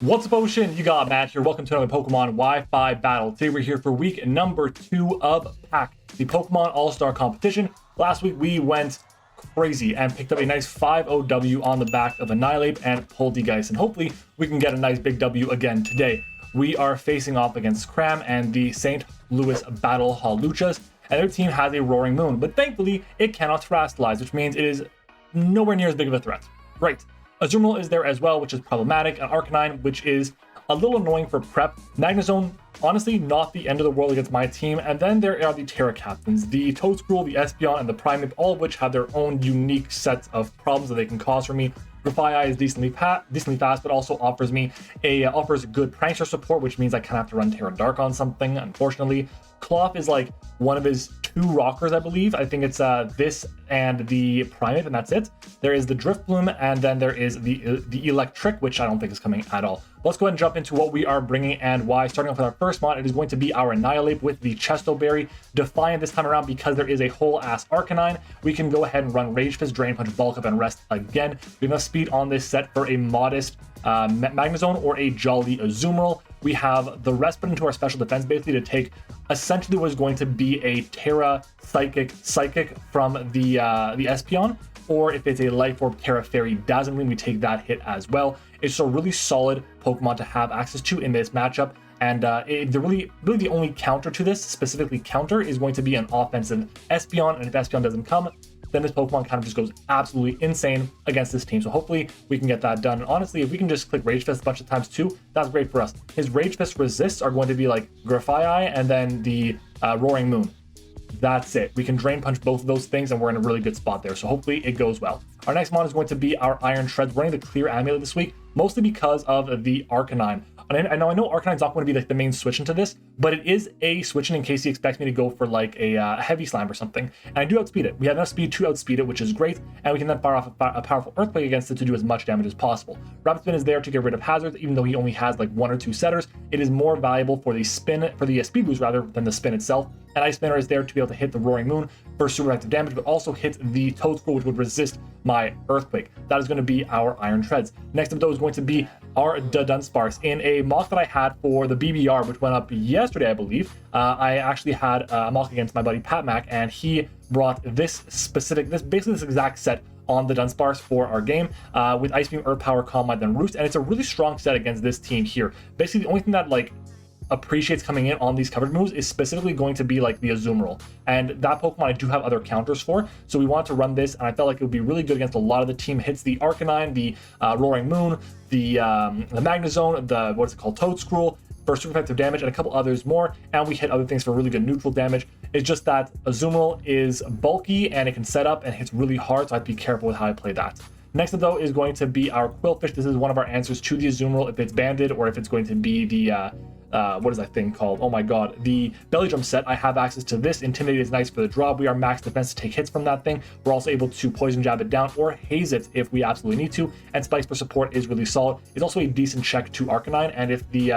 What's up, Ocean? You got Matt here. Welcome to another Pokemon Wi-Fi battle. Today we're here for week number 2 of Pack, the Pokemon All-Star competition. Last week we went crazy and picked up a nice 5-0 W on the back of Annihilate and Poltergeist, and hopefully we can get a nice big W again today. We are facing off against Cram and the St. Louis Battle Haluchas, and their team has a Roaring Moon, but thankfully it cannot Terastallize, which means it is nowhere near as big of a threat. Great. Azumarill is there as well, which is problematic, and Arcanine, which is a little annoying for prep. Magnezone, honestly, not the end of the world against my team. And then there are the Terra Captains, the Toedscruel, the Espeon, and the Primeape, all of which have their own unique sets of problems that they can cause for me. Grafaiai is decently fast, but also offers me offers good Prankster support, which means I kind of have to run Terra Dark on something, unfortunately. Cloth is like one of his 2 rockers, I believe. I think it's this and the Primeape, and that's it. There is the Driftbloom, and then there is the Electric, which I don't think is coming at all. Let's go ahead and jump into what we are bringing and why. Starting off with our first mod, it is going to be our Annihilate with the Chesto Berry. Defiant this time around because there is a whole-ass Arcanine. We can go ahead and run Rage Fist, Drain Punch, Bulk Up, and Rest again. We have enough speed on this set for a modest Magnezone or a Jolly Azumarill. We have the rest put into our special defense basically to take essentially what is going to be a Terra Psychic from the Espeon, or if it's a Life Orb Terra Fairy Dazzling, we take that hit as well. It's a really solid Pokemon to have access to in this matchup, and really the only counter to this, specifically counter, is going to be an offensive Espeon, and if Espeon doesn't come, then this Pokemon kind of just goes absolutely insane against this team. So hopefully we can get that done. And honestly, if we can just click Rage Fist a bunch of times too, that's great for us. His Rage Fist resists are going to be like Grafaiai and then the Roaring Moon. That's it. We can Drain Punch both of those things and we're in a really good spot there. So hopefully it goes well. Our next mod is going to be our Iron Shreds. Running the Clear Amulet this week, mostly because of the Arcanine. And I know Arcanine's not going to be like the main switch into this, but it is a switch in case he expects me to go for like a Heavy Slam or something. And I do outspeed it. We have enough speed to outspeed it, which is great. And we can then fire off a powerful Earthquake against it to do as much damage as possible. Rapid Spin is there to get rid of hazards, even though he only has like 1 or 2 setters. It is more valuable for the speed boost rather than the spin itself. And Ice Spinner is there to be able to hit the Roaring Moon for super active damage, but also hit the Toedscruel, which would resist my Earthquake. That is going to be our Iron Shreds. Next up though is going to be our Dunsparce. In a mock that I had for the BBR, which went up yesterday, I believe, I actually had a mock against my buddy Pat Mac, and he brought basically this exact set on the Dunsparce for our game with Ice Beam, Earth Power, Calm Mind, then Roost, and it's a really strong set against this team here. Basically, the only thing that like appreciates coming in on these covered moves is specifically going to be like the Azumarill, and that Pokemon I do have other counters for, so we wanted to run this, and I felt like it would be really good against a lot of the team hits: the Arcanine, the Roaring Moon, the Magnezone, the Toedscruel for super effective damage, and a couple others more, and we hit other things for really good neutral damage. It's just that Azumarill is bulky and it can set up and hits really hard, so I have to be careful with how I play that. Next up though is going to be our Quillfish. This is one of our answers to the Azumarill if it's banded, or if it's going to be the what is that thing called? Oh my god, the Belly Drum set. I have access to this. Intimidate is nice for the draw. We are max defense to take hits from that thing. We're also able to Poison Jab it down or Haze it if we absolutely need to. And Spikes for support is really solid. It's also a decent check to Arcanine. And if the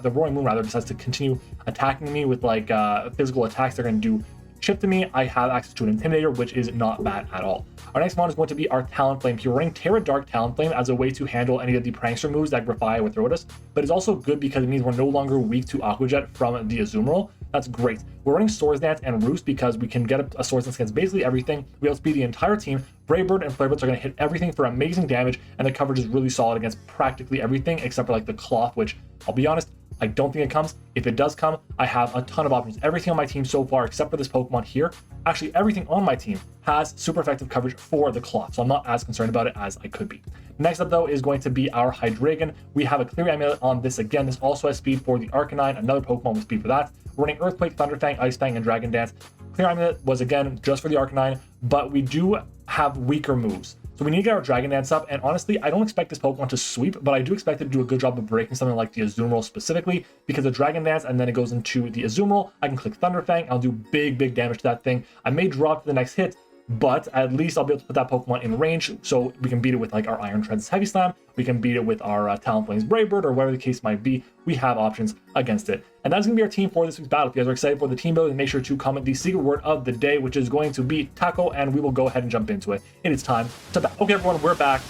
the Roaring Moon rather, decides to continue attacking me with like physical attacks, they're going to do ship to me. I have access to an Intimidator, which is not bad at all. Our next mod is going to be our Talonflame. Here, we're running Terra Dark Talonflame as a way to handle any of the Prankster moves that Grafaiai would throw at us, but it's also good because it means we're no longer weak to Aqua Jet from the Azumarill. That's great. We're running Swords Dance and Roost because we can get a Swords Dance against basically everything. We outspeed the entire team. Brave Bird and Flare Blitz are going to hit everything for amazing damage, and the coverage is really solid against practically everything except for like the Cloth, which I'll be honest, I don't think it comes. If it does come, I have a ton of options. Everything on my team so far, except for this Pokemon here, actually everything on my team has super effective coverage for the Cloth, so I'm not as concerned about it as I could be. Next up though is going to be our Hydreigon. We have a Clear Amulet on this again. This also has speed for the Arcanine, another Pokemon with speed for that. We're running Earthquake, Thunderfang, Ice Fang, and Dragon Dance. Clear Amulet was again just for the Arcanine, but we do have weaker moves. So we need to get our Dragon Dance up, and honestly, I don't expect this Pokemon to sweep, but I do expect it to do a good job of breaking something like the Azumarill specifically, because the Dragon Dance, and then it goes into the Azumarill. I can click Thunderfang, I'll do big damage to that thing. I may drop to the next hit, but at least I'll be able to put that Pokemon in range, so we can beat it with like our Iron Treads Heavy Slam, we can beat it with our Talonflame's Brave Bird, or whatever the case might be. We have options against it. And that's going to be our team for this week's battle. If you guys are excited for the team building, make sure to comment the secret word of the day, which is going to be taco, and we will go ahead and jump into it. It is time to battle. Okay, everyone, we're back.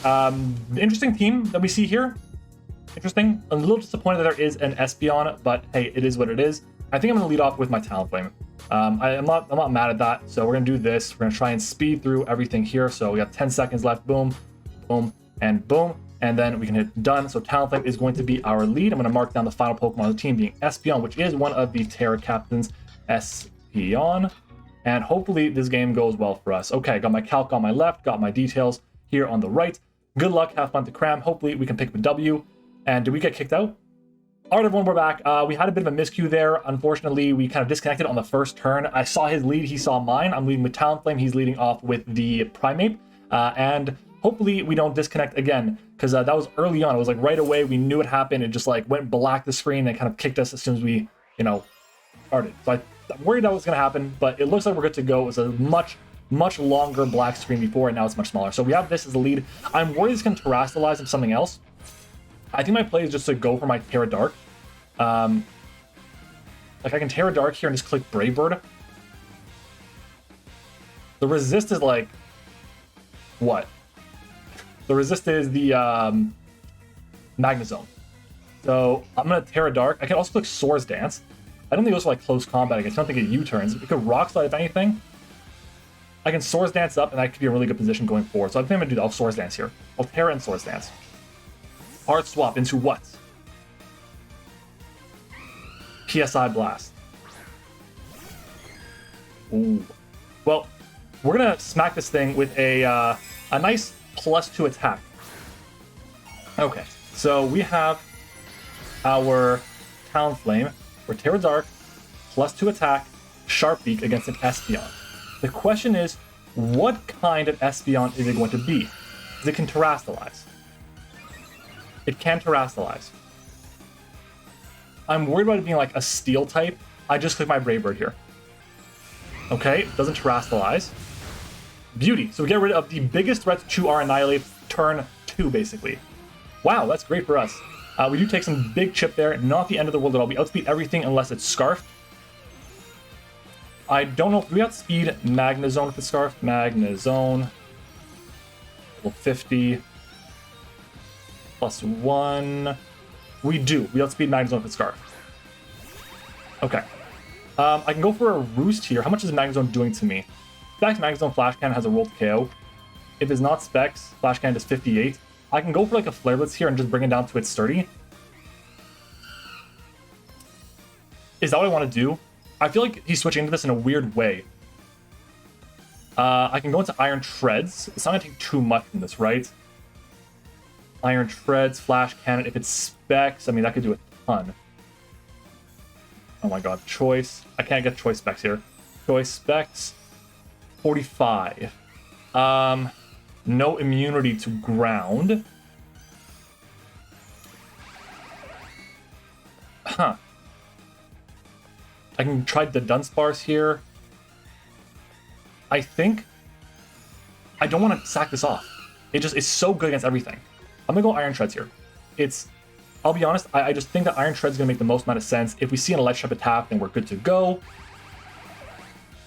Interesting team that we see here. interesting. A little disappointed that there is an Espeon, but hey, it is what it is. I think I'm going to lead off with my Talonflame. I'm not mad at that. So we're going to do this. We're going to try and speed through everything here. So we got 10 seconds left. Boom, boom, and boom. And then we can hit done. So Talonflame is going to be our lead. I'm going to mark down the final Pokemon on the team being Espeon, which is one of the Terra Captains, Espeon. And hopefully this game goes well for us. Okay, got my calc on my left, got my details here on the right. Good luck, have fun to cram. Hopefully we can pick up a W. And did we get kicked out? All right, everyone, we're back. We had a bit of a miscue there. Unfortunately, we kind of disconnected on the first turn. I saw his lead, he saw mine. I'm leading with Talonflame, he's leading off with the Primeape. And hopefully we don't disconnect again, because that was early on. It was like right away, we knew it happened. It just like went black the screen and kind of kicked us as soon as we, started. So I'm worried that was going to happen, but it looks like we're good to go. It was a much longer black screen before, and now it's much smaller. So we have this as the lead. I'm worried it's going to terrestrialize into something else. I think my play is just to go for my Terra Dark. Like I can Terra Dark here and just click Brave Bird. The resist is like what? The resist is the Magnezone. So I'm gonna Terra Dark. I can also click Swords Dance. I don't think it goes for like close combat. I guess I don't think it U-turns. It could Rock Slide if anything. I can Swords Dance up, and that could be a really good position going forward. So I think I'm gonna do that. I'll Swords Dance here. I'll Terra and Swords Dance. Hard swap into what? PSI Blast. Ooh. Well, we're gonna smack this thing with a nice +2 attack. Okay, so we have our Talonflame. We're Terra Dark, +2 attack, Sharp Beak against an Espeon. The question is, what kind of Espeon is it going to be? Because it can terrestrialize. It can terrestrialize. I'm worried about it being like a steel type. I just click my Brave Bird here. Okay, it doesn't terrestrialize. Beauty. So we get rid of the biggest threat to our Annihilate turn 2, basically. Wow, that's great for us. We do take some big chip there. Not the end of the world at all. We outspeed everything unless it's Scarf. I don't know. Do we outspeed Magnezone with the Scarf? Magnezone. Level 50. +1. We do. We outspeed Magnezone with the Scarf. Okay. I can go for a Roost here. How much is Magnezone doing to me? Specs Magnezone Flash Cannon has a roll to KO. If it's not Specs, Flash Cannon does 58. I can go for like a Flare Blitz here and just bring it down to its 30. Is that what I want to do? I feel like he's switching into this in a weird way. I can go into Iron Treads. It's not going to take too much from this, right? Iron Treads, Flash Cannon. If it's Specs, I mean, that could do a ton. Oh my god, Choice. I can't get Choice Specs here. Choice Specs, 45. No immunity to ground. Huh. I can try the Dunsparce here. I think I don't want to sack this off. It just is so good against everything. I'm gonna go Iron Treads here. I'll be honest, I just think that Iron Treads is gonna make the most amount of sense. If we see an Electric attack, then we're good to go.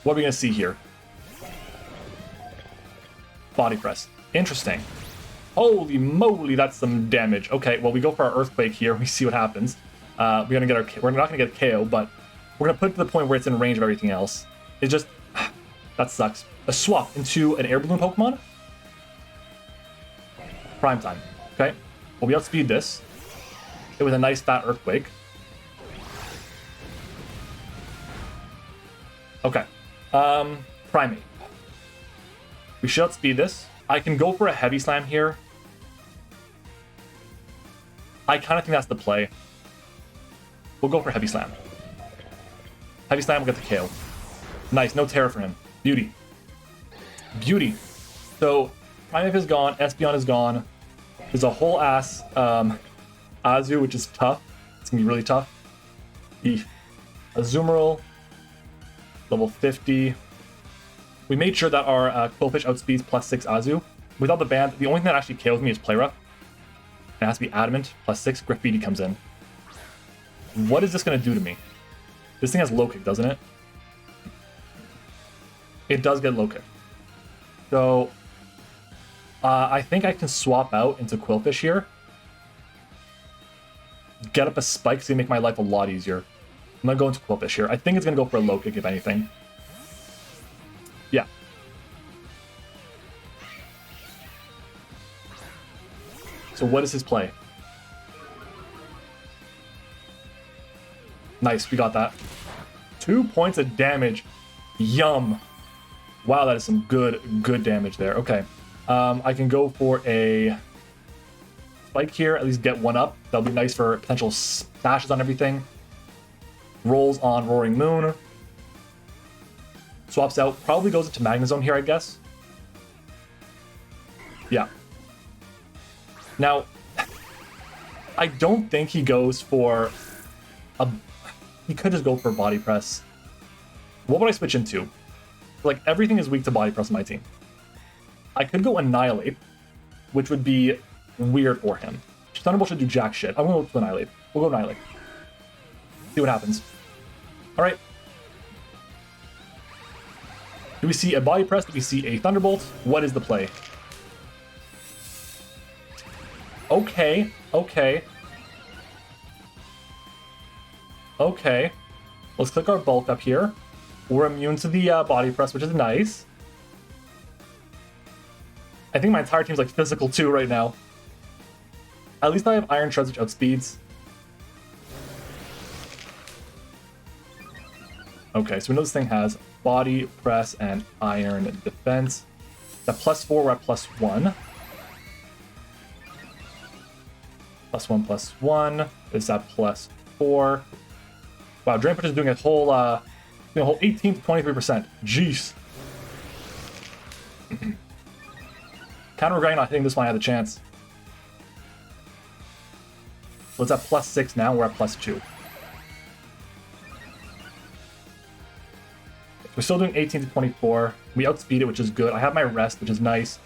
What are we gonna see here? Body Press. Interesting. Holy moly, that's some damage. Okay, well, we go for our Earthquake here. We see what happens. We're not gonna get a KO, but we're gonna put it to the point where it's in range of everything else. It just that sucks. A swap into an Air Balloon Pokemon. Prime time. Okay. Well, we outspeed this. It was a nice fat Earthquake. Okay. Primeape. We should outspeed this. I can go for a Heavy Slam here. I kind of think that's the play. We'll go for Heavy Slam. Heavy Slam will get the KO. Nice, no Terra for him. Beauty. Beauty. So, Primeape is gone, Espeon is gone. There's a whole ass Azu, which is tough. It's gonna be really tough. Azumarill, level 50. We made sure that our Quillfish outspeeds +6 Azu. Without the band, the only thing that actually kills me is Play Rough. It has to be Adamant, +6. Graffiti comes in. What is this gonna do to me? This thing has Low Kick, doesn't it? It does get Low Kick. So, I think I can swap out into Quillfish here. get up a spike so you make my life a lot easier. I'm gonna go into Quillfish here. I think it's gonna go for a low kick if anything. Yeah. So what is his play? Nice, we got that. 2 points of damage. Yum. Wow, that is some good damage there. Okay. I can go for a spike here, at least get one up. That'll be nice for potential stashes on everything. Rolls on Roaring Moon. Swaps out, probably goes into Magnezone here, I guess. Yeah. Now, I don't think he goes for a... He could just go for Body Press. What would I switch into? Like, everything is weak to Body Press on my team. I could go Annihilate, which would be weird for him. Thunderbolt should do jack shit. I'm gonna go to Annihilate. We'll go Annihilate. See what happens. Alright. Do we see a Body Press? Do we see a Thunderbolt? What is the play? Okay. Okay. Okay. Let's click our bulk up here. We're immune to the Body Press, which is nice. I think my entire team's like physical too right now. At least I have Iron Shreds, which outspeeds. Okay, so we know this thing has Body Press and Iron Defense. At +4, we're at +1. +1/+1 is at +4. Wow, Drain Punch is doing a whole 18 to 23%. Jeez. Counter Grind, I think this one had a chance. So it's at +6 now, we're at +2. We're still doing 18 to 24. We outspeed it, which is good. I have my rest, which is nice.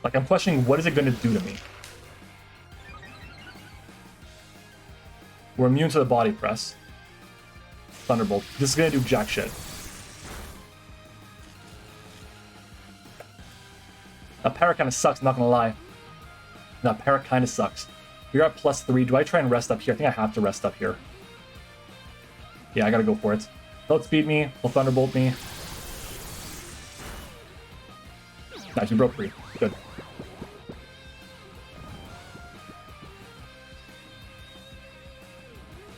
Like, I'm questioning, what is it going to do to me? We're immune to the Body Press. Thunderbolt. This is going to do jack shit. That parrot kind of sucks, not going to lie. That parrot kind of sucks. You're at +3. Do I try and rest up here? I think I have to rest up here. Yeah, I got to go for it. They'll speed me. Will Thunderbolt me. Nice, we broke free. Good.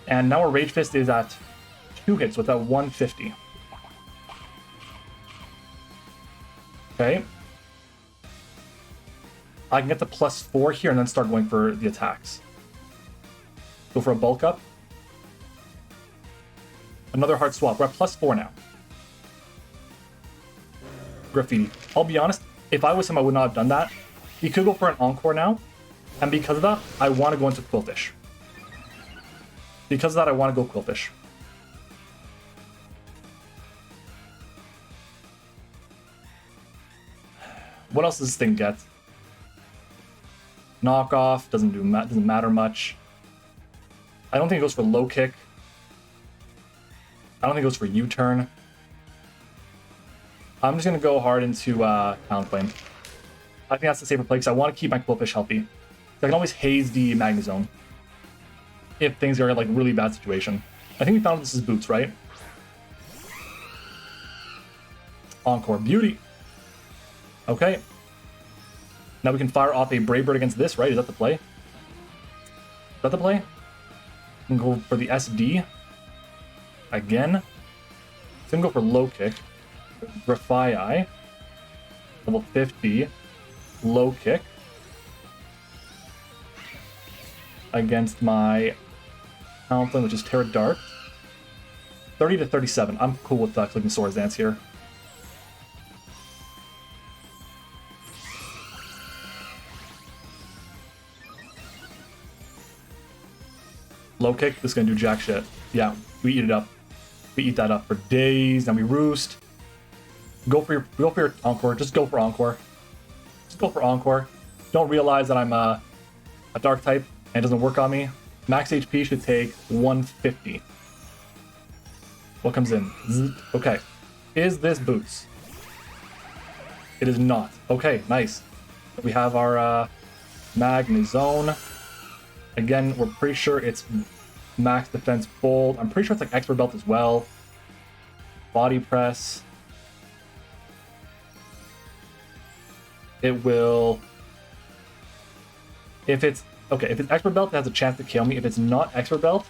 And now our Rage Fist is at 2 hits with a 150. Okay. I can get the +4 here and then start going for the attacks. Go for a bulk up. Another hard swap. We're at +4 now. Graffiti. I'll be honest, if I was him, I would not have done that. He could go for an Encore now. And because of that, I want to go into Quillfish. Because of that, I want to go Quillfish. What else does this thing get? Knockoff doesn't matter much. I don't think it goes for low kick. I don't think it goes for U-turn. I'm just gonna go hard into Talonflame. I think that's the safer play because I want to keep my Quillfish healthy. I can always haze the Magnezone if things are in like really bad situation. I think we found this is Boots, right? Encore Beauty. Okay. Now we can fire off a Brave Bird against this, right? Is that the play? Is that the play? We can go for the SD. Again. It's gonna go for low kick. Grafai. Level 50. Low kick. Against my Talonflame, which is Terra Dart. 30 to 37. I'm cool with clicking Swords Dance here. Low kick, this is gonna do jack shit. Yeah, we eat it up. We eat that up for days, then we roost. Go for your Encore. Just go for Encore. Just go for Encore. Don't realize that I'm a dark type and it doesn't work on me. Max HP should take 150. What comes in? Okay. Is this Boots? It is not. Okay, nice. We have our Magnezone. Again, we're pretty sure it's max defense bold. I'm pretty sure it's like expert belt as well. Body press. It will... If it's expert belt, it has a chance to kill me. If it's not expert belt,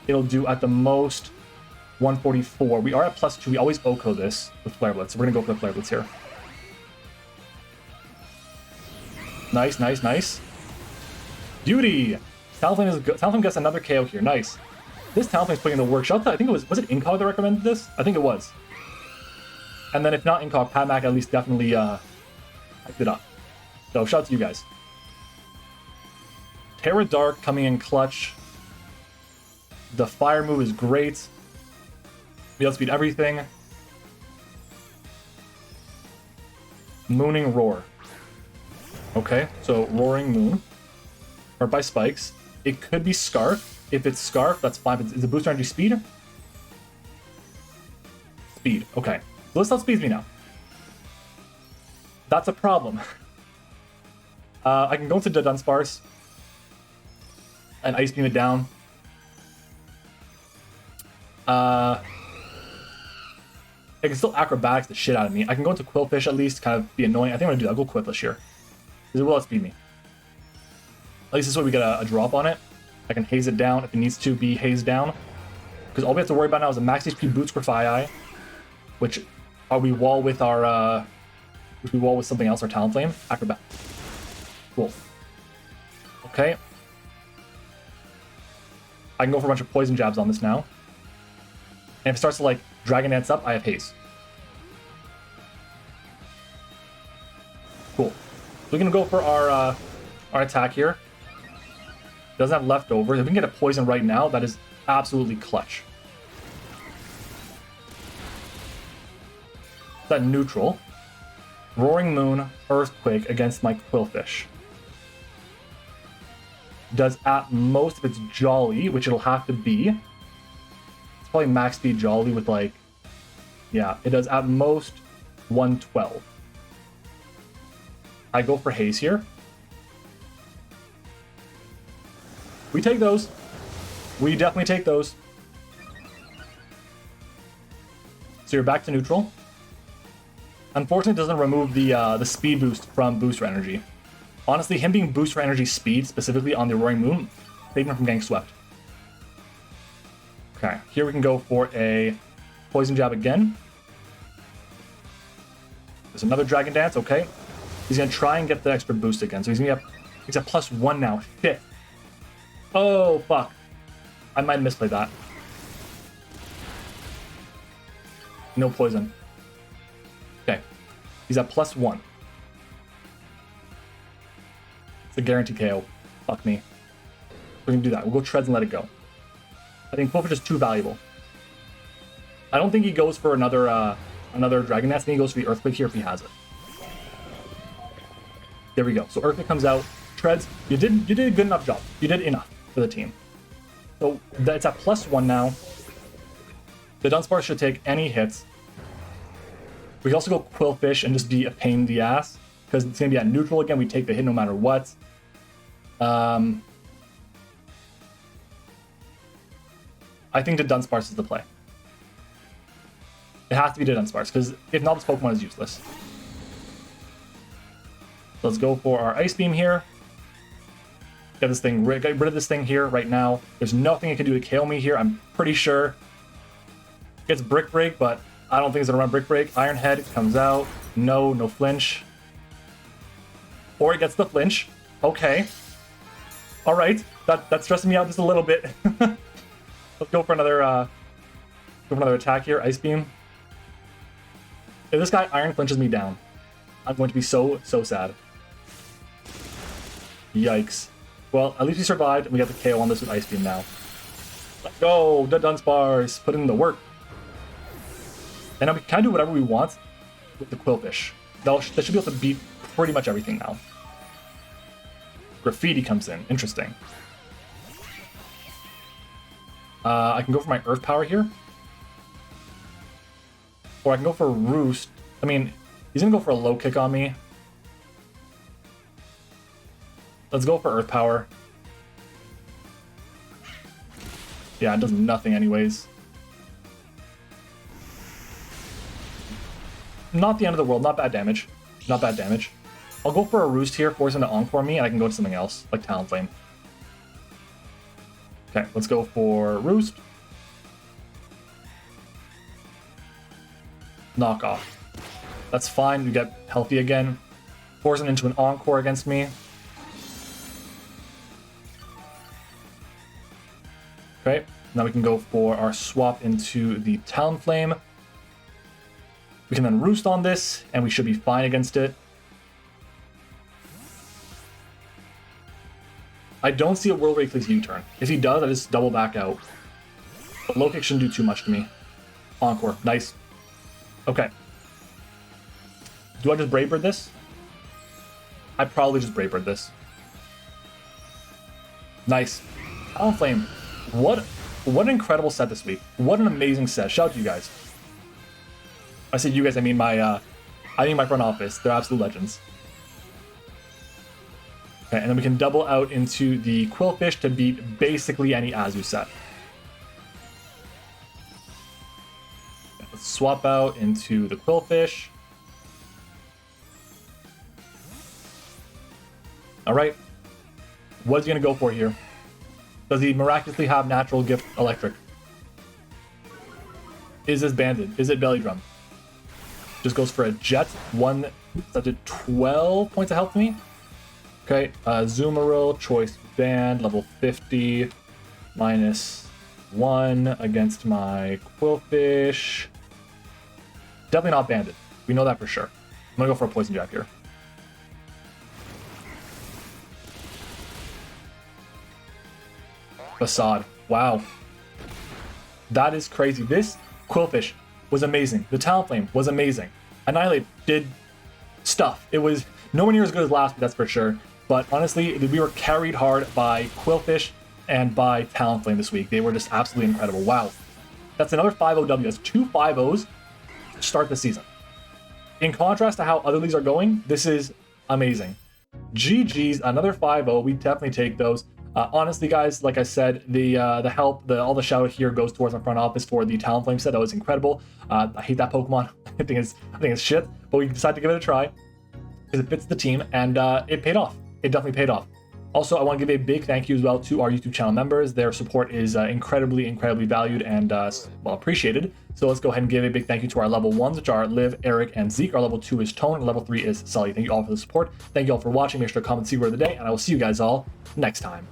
it'll do at the most 144. We are at +2. We always OHKO this with Flare Blitz. So we're gonna go for the Flare Blitz here. Nice, nice, nice. Beauty! Talonflame is good. Talonflame gets another KO here. Nice. This Talonflame's putting in the work. Shout out to, I think it was it Incog that recommended this? I think it was. And then if not Incog, Pat Mac at least definitely hyped it up. So shout out to you guys. Terra Dark coming in clutch. The fire move is great. We outspeed everything. Mooning Roar. Okay, so Roaring Moon. Hurt by spikes. It could be Scarf. If it's Scarf, that's fine. Is it booster energy speed? Speed. Okay. So this outspeeds me now. That's a problem. I can go into the Dunsparce and Ice Beam it down. It can still acrobatics the shit out of me. I can go into Quillfish at least, kind of be annoying. I think I'm gonna do that. I'll go Quillfish here. Because it will outspeed me. At least this way we get a drop on it. I can haze it down if it needs to be hazed down. Because all we have to worry about now is a max HP Boots Grafii, which we wall with our which we wall with something else, our Talonflame. Acrobat. Cool. Okay. I can go for a bunch of poison jabs on this now. And if it starts to like Dragon Dance up, I have haze. Cool. So we're gonna go for our attack here. Doesn't have leftovers. If we can get a poison right now, that is absolutely clutch. That neutral. Roaring Moon, Earthquake against my Quillfish. Does at most, if it's Jolly, which it'll have to be. It's probably max speed Jolly with like, yeah, it does at most 112. I go for Haze here. We take those. We definitely take those. So you're back to neutral. Unfortunately, it doesn't remove the speed boost from booster energy. Honestly, him being booster energy speed, specifically on the Roaring Moon, saved him from getting swept. Okay, here we can go for a Poison Jab again. There's another Dragon Dance, okay. He's gonna try and get the extra boost again, so he's at +1 now. Shit. Oh, fuck. I might misplay that. No poison. Okay. He's at +1. It's a guaranteed KO. Fuck me. We're gonna do that. We'll go Treads and let it go. I think Quillfish is too valuable. I don't think he goes for another Dragon Dance. I think he goes for the Earthquake here if he has it. There we go. So Earthquake comes out. Treads, you did a good enough job. You did enough for the team. So it's at +1 now. The Dunsparce should take any hits. We can also go Quillfish and just be a pain in the ass, because it's going to be at neutral again. We take the hit no matter what. I think the Dunsparce is the play. It has to be the Dunsparce, because if not, this Pokemon is useless. Let's go for our Ice Beam here. Get rid of this thing here right now. There's nothing it can do to KO me here. I'm pretty sure. It gets Brick Break, but I don't think it's gonna run Brick Break. Iron Head comes out. No flinch. Or it gets the flinch. Okay. All right. That's stressing me out just a little bit. Let's go for another attack here. Ice Beam. If this guy Iron flinches me down, I'm going to be so sad. Yikes. Well, at least we survived, and we got the KO on this with Ice Beam now. Let's go, the Dunsparce, put in the work. And now we can do whatever we want with the Quillfish. That should be able to beat pretty much everything now. Graffiti comes in, interesting. I can go for my Earth Power here. Or I can go for Roost. I mean, he's gonna go for a low kick on me. Let's go for Earth Power. Yeah, it does nothing anyways. Not the end of the world. Not bad damage. Not bad damage. I'll go for a Roost here, force him to Encore me, and I can go to something else, like Talonflame. Okay, let's go for Roost. Knock off. That's fine. We get healthy again. Force him into an Encore against me. Okay, now we can go for our swap into the Talonflame. We can then Roost on this, and we should be fine against it. I don't see a World Reckless U-turn. If he does, I just double back out. But low kick shouldn't do too much to me. Encore. Nice. Okay. Do I just Brave Bird this? I probably just Brave Bird this. Nice. Talonflame. What an incredible set this week. What an amazing set. Shout out to you guys. I said you guys, I mean my front office. They're absolute legends. Okay, and then we can double out into the Quillfish to beat basically any Azu set. Okay, let's swap out into the Quillfish. Alright. What is he going to go for here? Does he miraculously have Natural Gift Electric? Is this Banded? Is it Belly Drum? Just goes for a Jet. That did 12 points of health to me. Okay, Zoomeril, Choice Band, level 50, -1 against my Quillfish. Definitely not Banded. We know that for sure. I'm gonna go for a Poison Jack here. Facade. Wow. That is crazy. This Quillfish was amazing. The Talonflame was amazing. Annihilate did stuff. It was nowhere near as good as last week, that's for sure. But honestly, we were carried hard by Quillfish and by Talonflame this week. They were just absolutely incredible. Wow. That's another 5-0 W. That's 2 5-0s to start the season. In contrast to how other leagues are going, this is amazing. GG's, another 5-0. We definitely take those. Honestly, guys, like I said, the help, all the shout out here goes towards my front office for the Talonflame set. That was incredible. I hate that Pokemon. I think it's shit, but we decided to give it a try because it fits the team, and it paid off. It definitely paid off. Also, I want to give a big thank you as well to our YouTube channel members. Their support is incredibly valued and well appreciated. So let's go ahead and give a big thank you to our level 1s, which are Liv, Eric, and Zeke. Our level 2 is Tone, and level 3 is Sully. Thank you all for the support. Thank you all for watching. Make sure to comment see word of the day, and I will see you guys all next time.